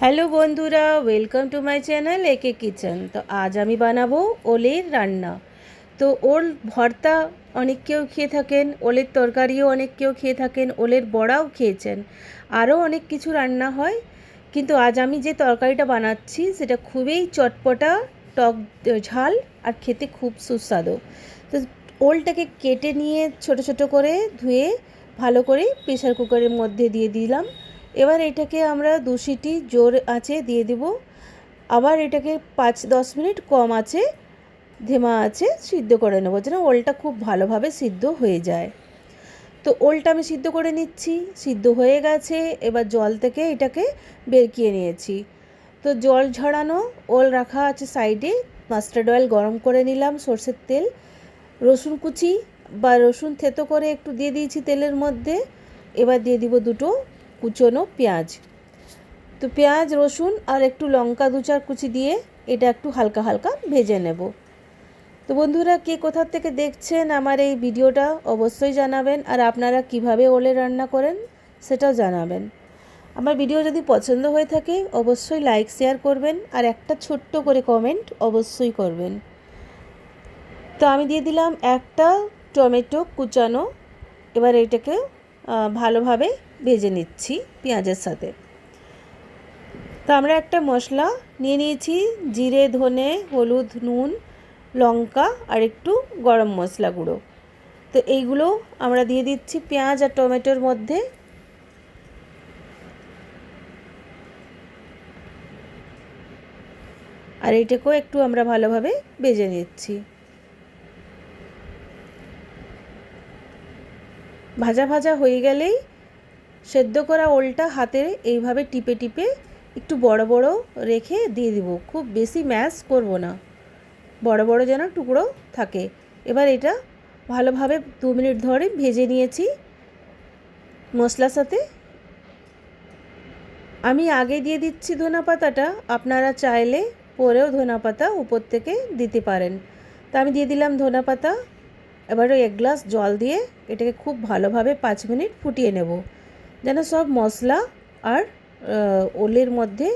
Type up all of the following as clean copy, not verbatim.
Hello বন্ধুরা, welcome to my channel একে kitchen. তো আজ আমি বানাবো ওলের রান্না। তো ওল ভর্তা অনেক কেউ খেয়ে থাকেন, ওলের তরকারিও অনেক কেউ খেয়ে থাকেন, ওলের বড়াও খেয়েছেন, আরও অনেক কিছু রান্না হয়। কিন্তু আজ আমি যে তরকারিটা বানাচ্ছি সেটা খুবই চটপটা, টক ঝাল আর খেতে খুব সুস্বাদু। তো ওলটাকে কেটে নিয়ে ছোট ছোট করে ধুয়ে ভালো করে প্রেসার কুকারের মধ্যে দিয়ে দিলাম। এবার এটাকে আমরা 2 সিটি জোর আঁচে দিয়ে দেব। আবার এটাকে 5-10 মিনিট কম আঁচে, ধেমা আঁচে সিদ্ধ করে নেব, যেন ওলটা খুব ভালোভাবে সিদ্ধ হয়ে যায়। তো ওলটা আমি সিদ্ধ করে নিচ্ছি, সিদ্ধ হয়ে গেছে। এবার জল থেকে এটাকে বেরকিয়ে নিয়েছি। তো জল ঝরানো ওল রাখা আছে সাইডে। মাস্টার্ড অয়েল গরম করে নিলাম, সরষের তেল, রসুন কুচি বা রসুন থেতো করে একটু দিয়ে দিয়েছি তেলের মধ্যে। এবার দিয়ে দিব 2টো কুচনো পেঁয়াজ। তো পেঁয়াজ, রসুন আর একটু লঙ্কা 2-4 কুচি দিয়ে এটা একটু হালকা হালকা ভেজে নেব। তো বন্ধুরা, কে কোথা থেকে দেখছেন আমার এই ভিডিওটা অবশ্যই জানাবেন, আর আপনারা কিভাবে ওলে রান্না করেন সেটাও জানাবেন। আমার ভিডিও যদি পছন্দ হয়ে থাকে অবশ্যই লাইক শেয়ার করবেন, আর একটা ছোট্ট করে কমেন্ট অবশ্যই করবেন। তো আমি দিয়ে দিলাম একটা টমেটো কুচানো। এবার এটাকে ভালোভাবে ভেজে নিচ্ছি পেঁয়াজের সাথে। তো আমরা একটা মশলা নিয়ে নিয়েছি, জিরে, ধনে, হলুদ, নুন, লঙ্কা আর একটু গরম মশলা গুঁড়ো। তো এইগুলো আমরা দিয়ে দিচ্ছি পেঁয়াজ আর টমেটোর মধ্যে। আর এইটাকেও একটু আমরা ভালোভাবে ভেজে নিচ্ছি। ভাজা ভাজা হয়ে গেলেই সেদ্ধ করা ওলটা হাতে এইভাবে টিপে টিপে একটু বড় বড় রেখে দিয়ে দিব। খুব বেশি ম্যাশ করব না, বড় বড় যেন টুকরো থাকে। এবার এটা ভালোভাবে 2 মিনিট ধরে ভেজে নিয়েছি মশলার সাথে। আমি আগে দিয়ে দিচ্ছি ধনেপাতাটা, আপনারা চাইলে পরেও ধনেপাতা উপর থেকে দিতে পারেন। তো আমি দিয়ে দিলাম ধনেপাতা। এবারে 1 গ্লাস জল দিয়ে এটাকে খুব ভালোভাবে 5 মিনিট ফুটিয়ে নেব, যেন সব মশলা আর ওলের মধ্যে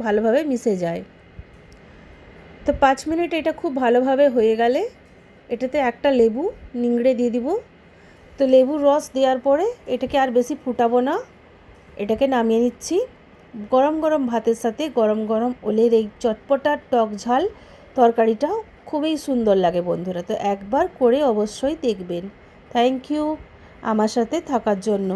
ভালোভাবে মিশে যায়। তো 5 মিনিট এটা খুব ভালোভাবে হয়ে গেলে এটাতে একটা লেবু নিংড়ে দিয়ে দিব। তো লেবুর রস দেওয়ার পরে এটাকে আর বেশি ফুটাবো না, এটাকে নামিয়ে নিচ্ছি। গরম গরম ভাতের সাথে গরম গরম ওলের এই চটপটা টক ঝাল তরকারিটা খুবই সুন্দর লাগে বন্ধুরা। তো একবার করে অবশ্যই দেখবেন। থ্যাংক ইউ আমার সাথে থাকার জন্য।